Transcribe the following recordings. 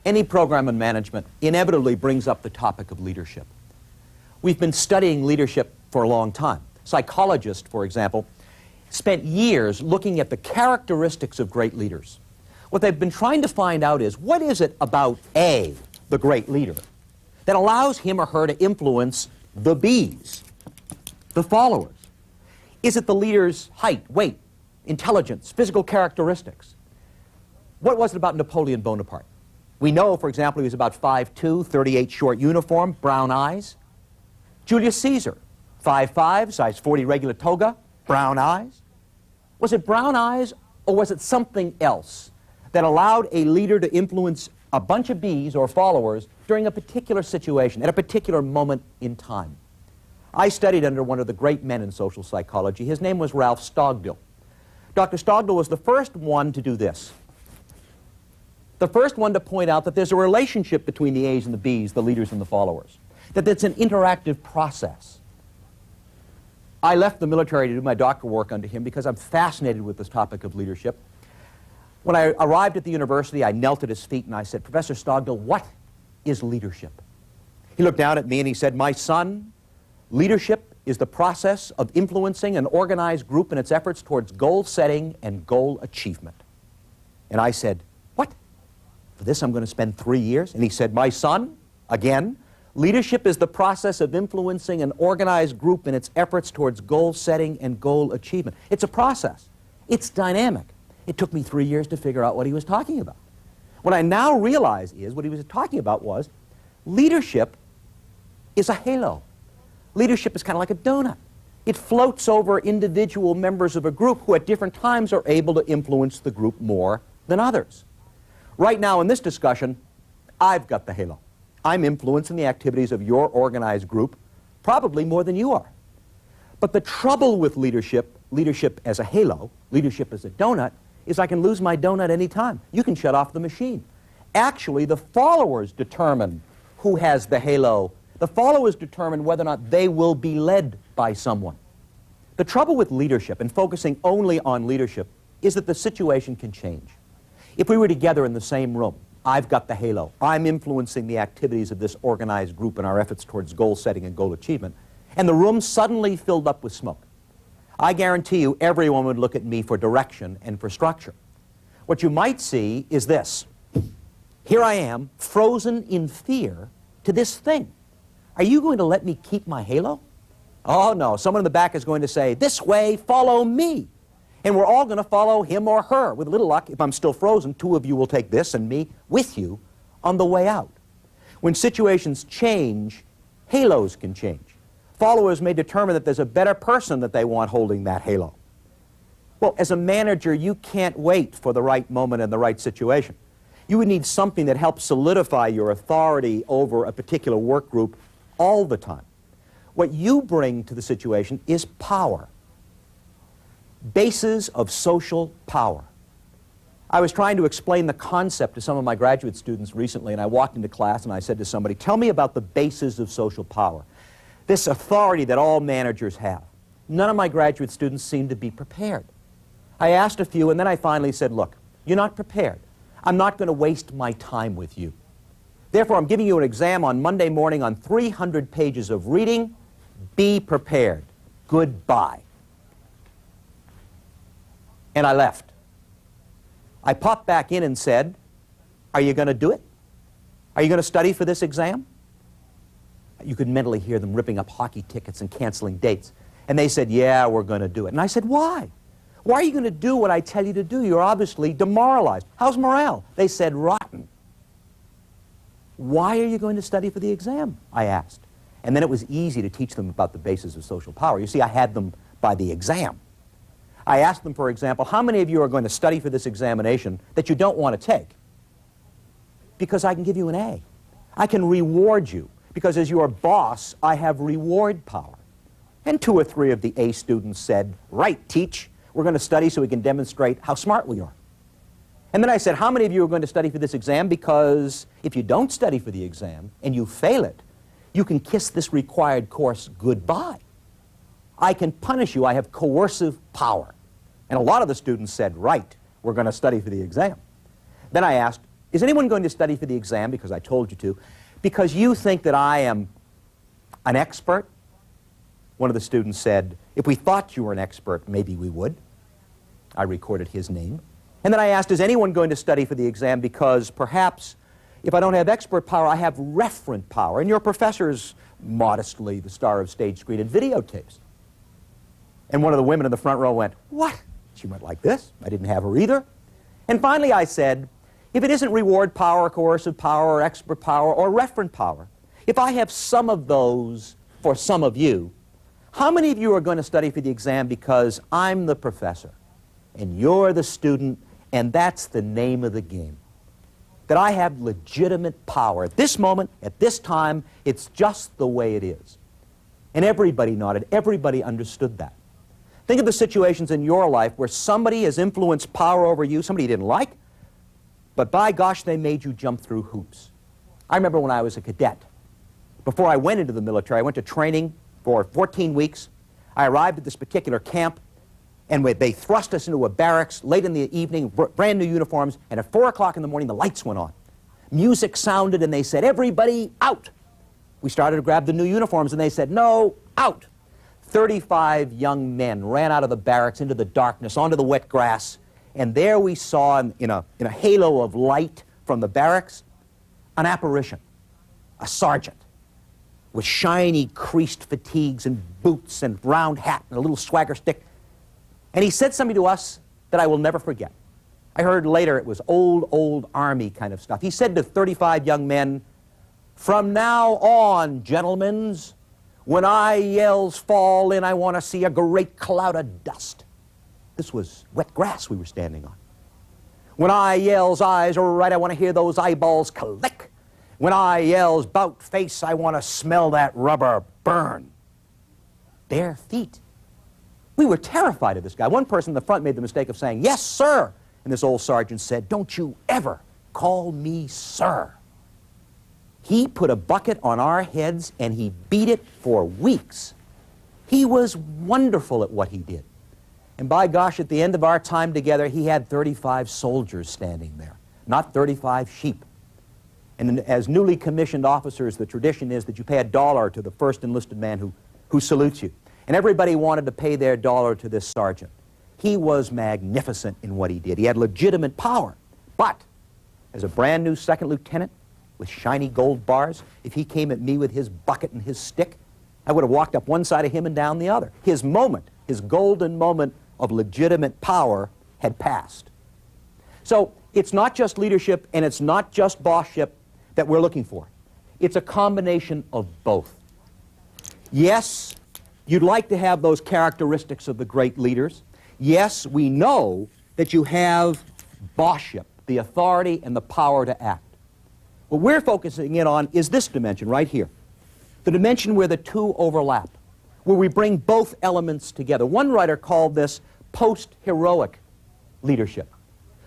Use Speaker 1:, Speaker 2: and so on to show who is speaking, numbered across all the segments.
Speaker 1: Any program in management inevitably brings up the topic of leadership. We've been studying leadership for a long time. Psychologists, for example, spent years looking at the characteristics of great leaders. What they've been trying to find out is, what is it about A, the great leader, that allows him or her to influence the Bs, the followers? Is it the leader's height, weight, intelligence, physical characteristics? What was it about Napoleon Bonaparte? We know, for example, he was about 5'2", 38 short uniform, brown eyes. Julius Caesar, 5'5", size 40 regular toga, brown eyes. Was it brown eyes, or was it something else that allowed a leader to influence a bunch of bees or followers during a particular situation, at a particular moment in time? I studied under one of the great men in social psychology. His name was Ralph Stogdill. Dr. Stogdill was the first one to do this. The first one to point out that there's a relationship between the A's and the B's, the leaders and the followers, that it's an interactive process. I left the military to do my doctoral work under him because I'm fascinated with this topic of leadership. When I arrived at the university, I knelt at his feet and I said, "Professor Stogdill, what is leadership?" He looked down at me and he said, "My son, leadership is the process of influencing an organized group in its efforts towards goal setting and goal achievement." And I said, "What? For this I'm going to spend 3 years?" And he said, "My son, again, leadership is the process of influencing an organized group in its efforts towards goal setting and goal achievement." It's a process. It's dynamic. It took me 3 years to figure out what he was talking about. What I now realize is what he was talking about was leadership is a halo. Leadership is kind of like a donut. It floats over individual members of a group who at different times are able to influence the group more than others. Right now in this discussion, I've got the halo. I'm influencing the activities of your organized group probably more than you are. But the trouble with leadership, leadership as a halo, leadership as a donut, is I can lose my donut any time. You can shut off the machine. Actually, the followers determine who has the halo. The followers determine whether or not they will be led by someone. The trouble with leadership and focusing only on leadership is that the situation can change. If we were together in the same room, I've got the halo. I'm influencing the activities of this organized group in our efforts towards goal setting and goal achievement, and the room suddenly filled up with smoke. I guarantee you everyone would look at me for direction and for structure. What you might see is this. Here I am, frozen in fear to this thing. Are you going to let me keep my halo? Oh no, someone in the back is going to say, "This way, follow me." And we're all going to follow him or her. With a little luck, if I'm still frozen, 2 of you will take this and me with you on the way out. When situations change, halos can change. Followers may determine that there's a better person that they want holding that halo. Well, as a manager, you can't wait for the right moment and the right situation. You would need something that helps solidify your authority over a particular work group all the time. What you bring to the situation is power. Bases of social power. I was trying to explain the concept to some of my graduate students recently, and I walked into class and I said to somebody, "Tell me about the bases of social power, this authority that all managers have." None of my graduate students seemed to be prepared. I asked a few, and then I finally said, "Look, you're not prepared. I'm not going to waste my time with you. Therefore, I'm giving you an exam on Monday morning on 300 pages of reading. Be prepared. Goodbye." And I left. I popped back in and said, "Are you going to do it? Are you going to study for this exam?" You could mentally hear them ripping up hockey tickets and canceling dates. And they said, "Yeah, we're going to do it." And I said, "Why? Why are you going to do what I tell you to do? You're obviously demoralized. How's morale?" They said, "Rotten." "Why are you going to study for the exam?" I asked. And then it was easy to teach them about the basis of social power. You see, I had them by the exam. I asked them, for example, how many of you are going to study for this examination that you don't want to take? Because I can give you an A. I can reward you. Because as your boss, I have reward power. And 2 or 3 of the A students said, "Right, teach. We're going to study so we can demonstrate how smart we are." And then I said, "How many of you are going to study for this exam? Because if you don't study for the exam and you fail it, you can kiss this required course goodbye. I can punish you. I have coercive power." And a lot of the students said, "Right, we're going to study for the exam." Then I asked, Is anyone going to study for the exam because I told you to? Because you think that I am an expert? One of the students said, if we thought you were an expert, maybe we would. I recorded his name. And then I asked, is anyone going to study for the exam because perhaps if I don't have expert power, I have referent power? And your professor's modestly the star of stage, screen, and videotapes. And one of the women in the front row went, what? She went like this. I didn't have her either. And finally I said, if it isn't reward power, coercive power, or expert power, or referent power, if I have some of those for some of you, how many of you are going to study for the exam because I'm the professor and you're the student, and that's the name of the game? That I have legitimate power. At this moment, at this time, it's just the way it is. And everybody nodded. Everybody understood that. Think of the situations in your life where somebody has influenced power over you, somebody you didn't like, but by gosh, they made you jump through hoops. I remember when I was a cadet. Before I went into the military, I went to training for 14 weeks. I arrived at this particular camp, and they thrust us into a barracks late in the evening, brand new uniforms, and at 4 o'clock in the morning, the lights went on. Music sounded, and they said, everybody out. We started to grab the new uniforms, and they said, no, out. 35 young men ran out of the barracks into the darkness, onto the wet grass, and there we saw, in a halo of light from the barracks, an apparition, a sergeant, with shiny creased fatigues and boots and round hat and a little swagger stick. And he said something to us that I will never forget. I heard later it was old Army kind of stuff. He said to 35 young men, from now on, gentlemens, when I yells fall in, I want to see a great cloud of dust. This was wet grass we were standing on. When I yells eyes are right, I want to hear those eyeballs click. When I yells bout face, I want to smell that rubber burn. Bare feet. We were terrified of this guy. One person in the front made the mistake of saying, yes, sir. And this old sergeant said, don't you ever call me sir. He put a bucket on our heads and he beat it for weeks. He was wonderful at what he did. And by gosh, at the end of our time together, he had 35 soldiers standing there, not 35 sheep. And as newly commissioned officers, the tradition is that you pay $1 to the first enlisted man who salutes you. And everybody wanted to pay their $1 to this sergeant. He was magnificent in what he did. He had legitimate power. But as a brand new second lieutenant with shiny gold bars, if he came at me with his bucket and his stick, I would have walked up one side of him and down the other. His moment, his golden moment of legitimate power had passed. So it's not just leadership and it's not just bossship that we're looking for. It's a combination of both. Yes, you'd like to have those characteristics of the great leaders. Yes, we know that you have bossship, the authority and the power to act. What we're focusing in on is this dimension right here, the dimension where the two overlap, where we bring both elements together. One writer called this post-heroic leadership,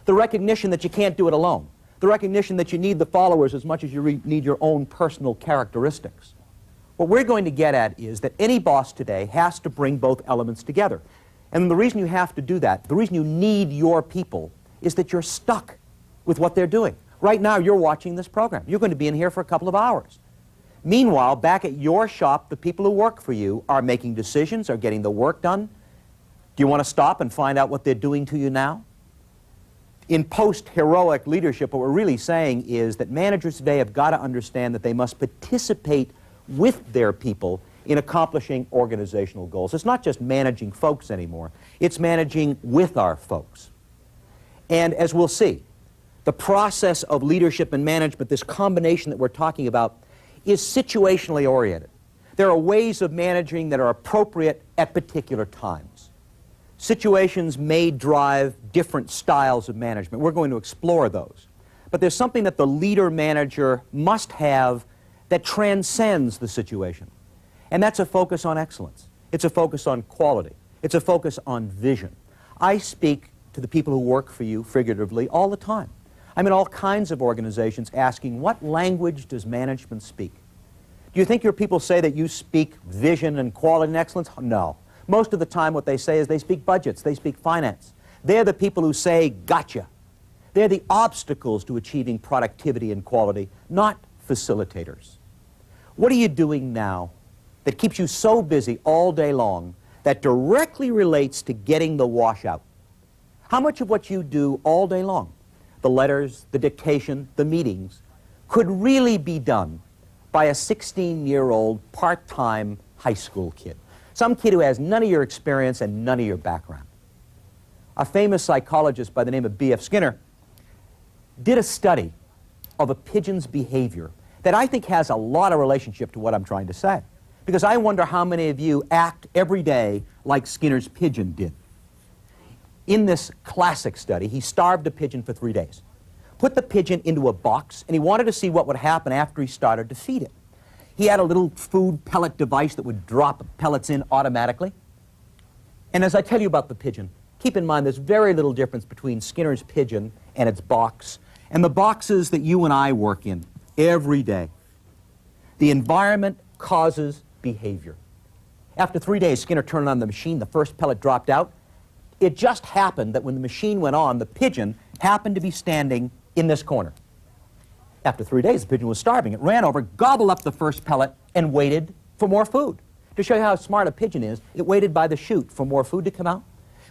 Speaker 1: the recognition that you can't do it alone, the recognition that you need the followers as much as you need your own personal characteristics. What we're going to get at is that any boss today has to bring both elements together. And the reason you have to do that, the reason you need your people, is that you're stuck with what they're doing. Right now, you're watching this program. You're going to be in here for a couple of hours. Meanwhile, back at your shop, the people who work for you are making decisions, are getting the work done. Do you want to stop and find out what they're doing to you now? In post-heroic leadership, what we're really saying is that managers today have got to understand that they must participate with their people in accomplishing organizational goals. It's not just managing folks anymore. It's managing with our folks. And as we'll see, the process of leadership and management, this combination that we're talking about, is situationally oriented. There are ways of managing that are appropriate at particular times. Situations may drive different styles of management. We're going to explore those. But there's something that the leader-manager must have that transcends the situation. And that's a focus on excellence. It's a focus on quality. It's a focus on vision. I speak to the people who work for you figuratively all the time. I'm in all kinds of organizations asking, what language does management speak? Do you think your people say that you speak vision and quality and excellence? No. Most of the time what they say is they speak budgets, they speak finance. They're the people who say, gotcha. They're the obstacles to achieving productivity and quality, not facilitators. What are you doing now that keeps you so busy all day long that directly relates to getting the washout? How much of what you do all day long, the letters, the dictation, the meetings, could really be done by a 16-year-old part-time high school kid? Some kid who has none of your experience and none of your background. A famous psychologist by the name of B.F. Skinner did a study of a pigeon's behavior that I think has a lot of relationship to what I'm trying to say. Because I wonder how many of you act every day like Skinner's pigeon did. In this classic study, he starved a pigeon for 3 days, put the pigeon into a box, and he wanted to see what would happen after he started to feed it. He had a little food pellet device that would drop pellets in automatically. And as I tell you about the pigeon, keep in mind there's very little difference between Skinner's pigeon and its box and the boxes that you and I work in every day. The environment causes behavior. After 3 days, Skinner turned on the machine, the first pellet dropped out. It just happened that when the machine went on, the pigeon happened to be standing in this corner. After 3 days, the pigeon was starving. It ran over, gobbled up the first pellet, and waited for more food. To show you how smart a pigeon is, it waited by the chute for more food to come out.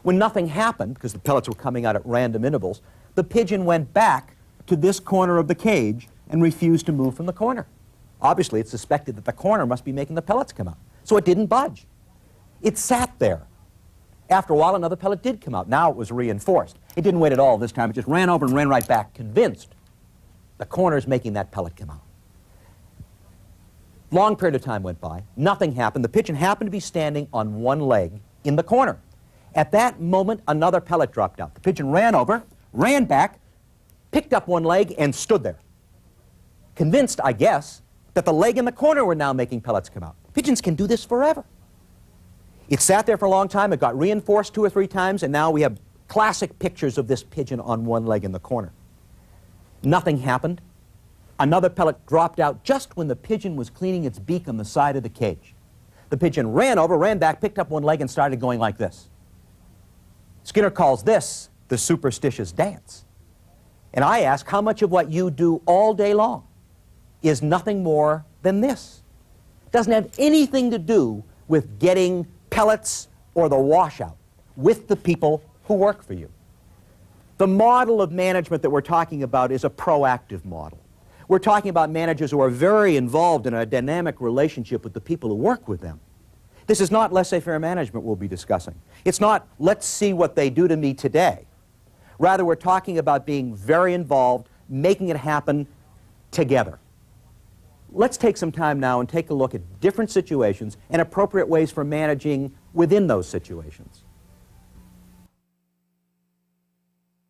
Speaker 1: When nothing happened, because the pellets were coming out at random intervals, the pigeon went back to this corner of the cage and refused to move from the corner. Obviously, it suspected that the corner must be making the pellets come out, so it didn't budge. It sat there. After a while, another pellet did come out. Now it was reinforced. It didn't wait at all this time. It just ran over and ran right back, convinced the corner is making that pellet come out. Long period of time went by. Nothing happened. The pigeon happened to be standing on one leg in the corner. At that moment, another pellet dropped out. The pigeon ran over, ran back, picked up one leg, and stood there. Convinced, I guess, that the leg in the corner were now making pellets come out. Pigeons can do this forever. It sat there for a long time. It got reinforced 2 or 3 times, and now we have classic pictures of this pigeon on one leg in the corner. Nothing happened. Another pellet dropped out just when the pigeon was cleaning its beak on the side of the cage. The pigeon ran over, ran back, picked up one leg, and started going like this. Skinner calls this the superstitious dance. And I ask, how much of what you do all day long is nothing more than this? It doesn't have anything to do with getting pellets or the washout with the people who work for you. The model of management that we're talking about is a proactive model. We're talking about managers who are very involved in a dynamic relationship with the people who work with them. This is not laissez-faire management we'll be discussing. It's not, let's see what they do to me today. Rather, we're talking about being very involved, making it happen together. Let's take some time now and take a look at different situations and appropriate ways for managing within those situations.